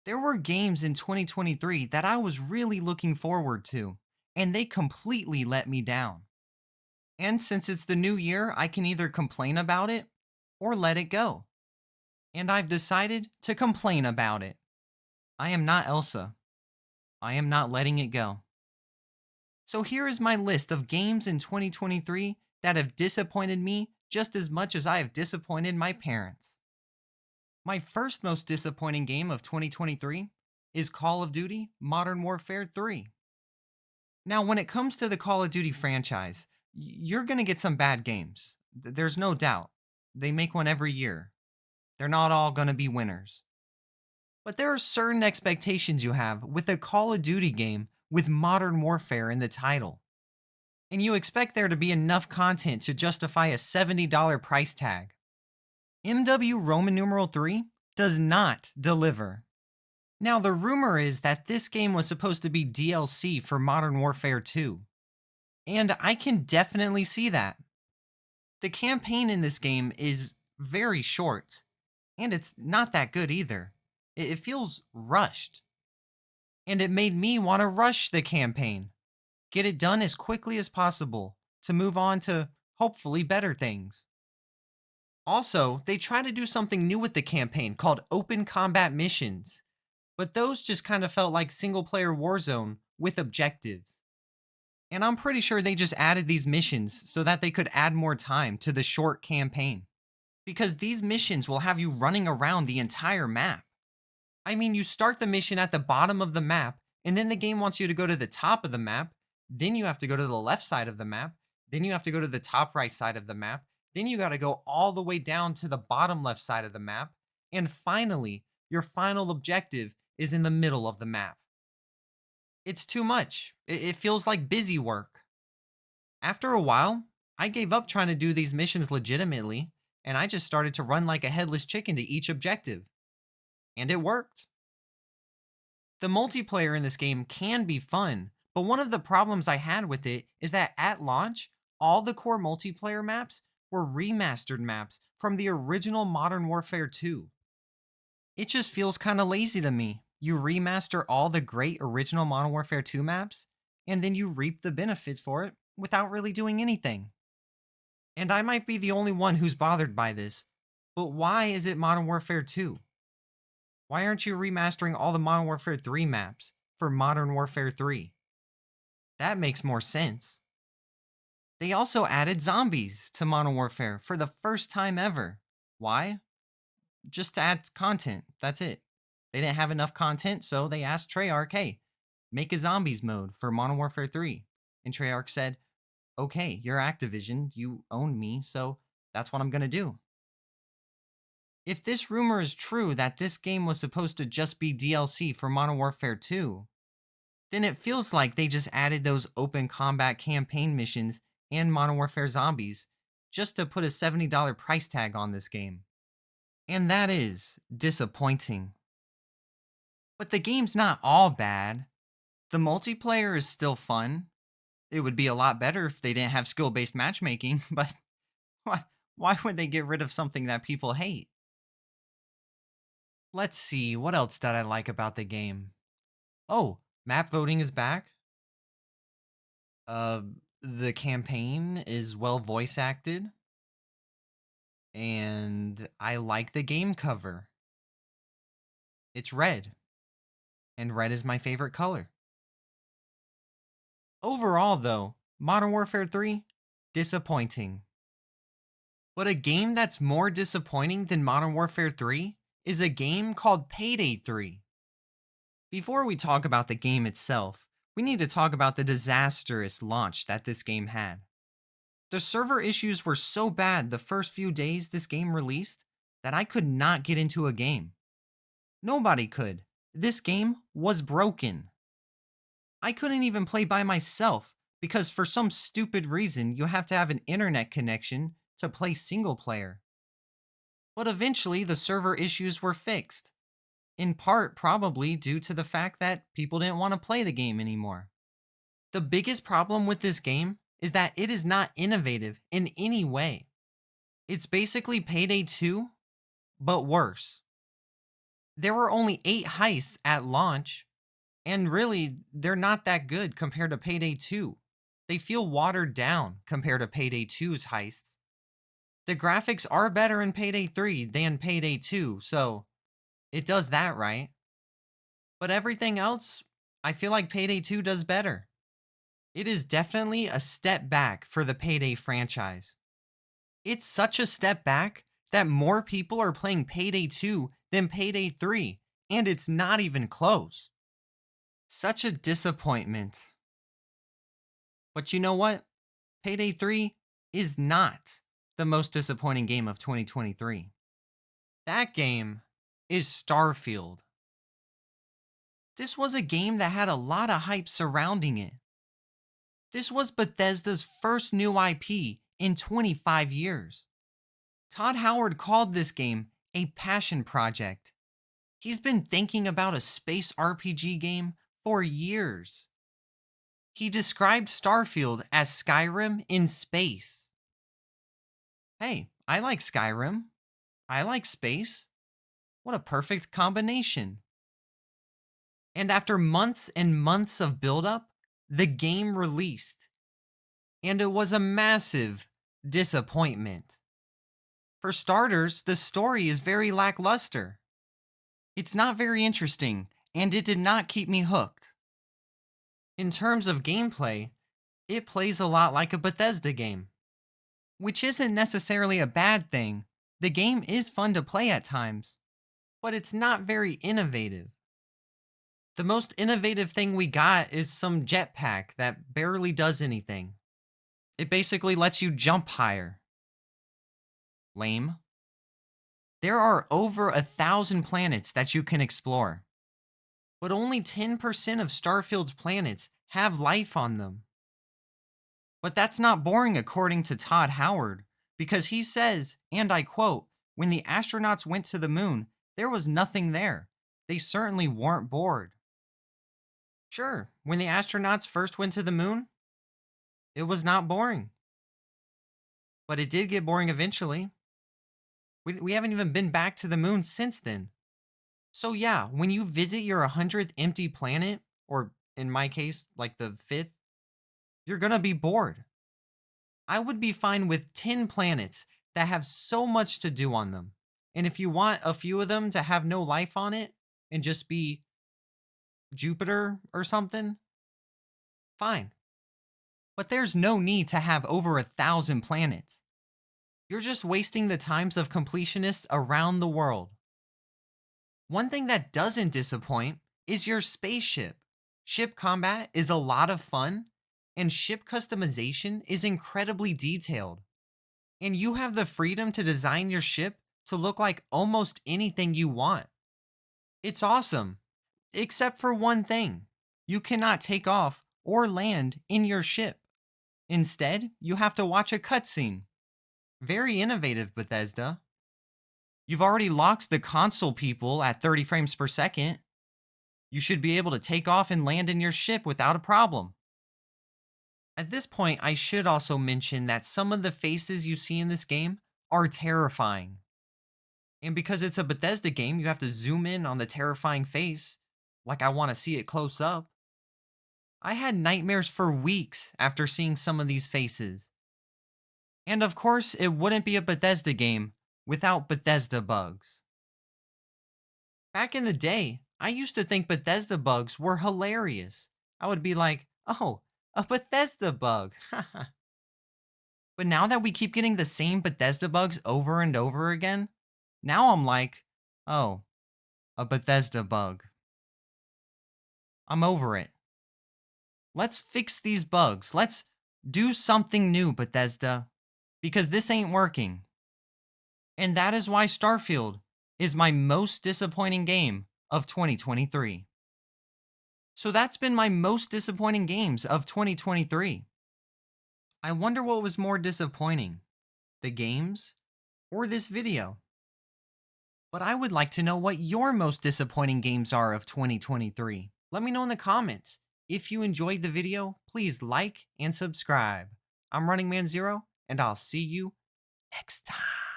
There were games in 2023 that I was really looking forward to, and they completely let me down. And since it's the new year, I can either complain about it or let it go. And I've decided to complain about it. I am not Elsa. I am not letting it go. So here is my list of games in 2023 that have disappointed me just as much as I have disappointed my parents. My first most disappointing game of 2023 is Call of Duty Modern Warfare 3. Now, when it comes to the Call of Duty franchise, you're going to get some bad games. There's no doubt. They make one every year. They're not all going to be winners. But there are certain expectations you have with a Call of Duty game with Modern Warfare in the title. And you expect there to be enough content to justify a $70 price tag. MW Roman numeral 3 does not deliver. Now, the rumor is that this game was supposed to be DLC for Modern Warfare 2. And I can definitely see that. The campaign in this game is very short, and it's not that good either. It feels rushed. And it made me want to rush the campaign, get it done as quickly as possible to move on to hopefully better things. Also, they try to do something new with the campaign called open combat missions, but those just kind of felt like single player Warzone with objectives. And I'm pretty sure they just added these missions so that they could add more time to the short campaign. Because these missions will have you running around the entire map. I mean, you start the mission at the bottom of the map, and then the game wants you to go to the top of the map, then you have to go to the left side of the map, then you have to go to the top right side of the map, then you gotta go all the way down to the bottom left side of the map, and finally, your final objective is in the middle of the map. It's too much. It feels like busy work. After a while, I gave up trying to do these missions legitimately, and I just started to run like a headless chicken to each objective. And it worked. The multiplayer in this game can be fun, but one of the problems I had with it is that at launch, all the core multiplayer maps were remastered maps from the original Modern Warfare 2. It just feels kind of lazy to me. You remaster all the great original Modern Warfare 2 maps, and then you reap the benefits for it without really doing anything. And I might be the only one who's bothered by this, but why is it Modern Warfare 2? Why aren't you remastering all the Modern Warfare 3 maps for Modern Warfare 3? That makes more sense. They also added zombies to Modern Warfare for the first time ever. Why? Just to add content. That's it. They didn't have enough content, so they asked Treyarch, hey, make a zombies mode for Modern Warfare 3. And Treyarch said, okay, you're Activision, you own me, so that's what I'm gonna do. If this rumor is true that this game was supposed to just be DLC for Modern Warfare 2, then it feels like they just added those open combat campaign missions and Modern Warfare Zombies just to put a $70 price tag on this game. And that is disappointing. But the game's not all bad. The multiplayer is still fun. It would be a lot better if they didn't have skill based matchmaking, but why, why would they get rid of something that people hate? Let's see, what else did I like about the game? Oh, map voting is back. Uh, the campaign is well voice acted, and I like the game cover. It's red, and red is my favorite color. Overall, though, Modern Warfare 3, disappointing. But a game that's more disappointing than Modern Warfare 3 is a game called Payday 3. Before we talk about the game itself, we need to talk about the disastrous launch that this game had. The server issues were so bad the first few days this game released that I could not get into a game. Nobody could. This game was broken. I couldn't even play by myself because for some stupid reason you have to have an internet connection to play single player. But eventually the server issues were fixed, in part probably due to the fact that people didn't want to play the game anymore. The biggest problem with this game is that it is not innovative in any way. It's basically Payday 2, but worse. There were only 8 heists at launch, and really, they're not that good compared to Payday 2. They feel watered down compared to Payday 2's heists. The graphics are better in Payday 3 than Payday 2, so it does that right. But everything else, I feel like Payday 2 does better. It is definitely a step back for the Payday franchise. It's such a step back that more people are playing Payday 2 than Payday 3, and it's not even close. Such a disappointment. But you know what? Payday 3 is not the most disappointing game of 2023. That game is Starfield. This was a game that had a lot of hype surrounding it. This was Bethesda's first new IP in 25 years. Todd Howard called this game a passion project. He's been thinking about a space RPG game for years. He described Starfield as Skyrim in space. Hey, I like Skyrim. I like space. What a perfect combination. And after months and months of buildup, the game released. And it was a massive disappointment. For starters, the story is very lackluster. It's not very interesting, and it did not keep me hooked. In terms of gameplay, it plays a lot like a Bethesda game, which isn't necessarily a bad thing. The game is fun to play at times, but it's not very innovative. The most innovative thing we got is some jetpack that barely does anything. It basically lets you jump higher. Lame. There are over 1,000 planets that you can explore, but only 10% of Starfield's planets have life on them. But that's not boring according to Todd Howard, because he says, and I quote, "When the astronauts went to the moon, there was nothing there. They certainly weren't bored." Sure, when the astronauts first went to the moon, it was not boring. But it did get boring eventually. We haven't even been back to the moon since then. So yeah, when you visit your 100th empty planet, or in my case, like the 5th, you're gonna be bored. I would be fine with 10 planets that have so much to do on them. And if you want a few of them to have no life on it and just be Jupiter or something, fine. But there's no need to have over 1,000 planets. You're just wasting the times of completionists around the world. One thing that doesn't disappoint is your spaceship. Ship combat is a lot of fun, and ship customization is incredibly detailed. And you have the freedom to design your ship to look like almost anything you want. It's awesome, except for one thing. You cannot take off or land in your ship. Instead, you have to watch a cutscene. Very innovative, Bethesda. You've already locked the console people at 30 frames per second. You should be able to take off and land in your ship without a problem. At this point, I should also mention that some of the faces you see in this game are terrifying. And because it's a Bethesda game, you have to zoom in on the terrifying face, like I want to see it close up. I had nightmares for weeks after seeing some of these faces. And of course, it wouldn't be a Bethesda game without Bethesda bugs. Back in the day, I used to think Bethesda bugs were hilarious. I would be like, oh, a Bethesda bug. But now that we keep getting the same Bethesda bugs over and over again, now I'm like, oh, a Bethesda bug. I'm over it. Let's fix these bugs. Let's do something new, Bethesda, because this ain't working. And that is why Starfield is my most disappointing game of 2023. So that's been my most disappointing games of 2023. I wonder what was more disappointing, the games or this video? But I would like to know what your most disappointing games are of 2023. Let me know in the comments. If you enjoyed the video, please like and subscribe. I'm Running Man Zero, and I'll see you next time.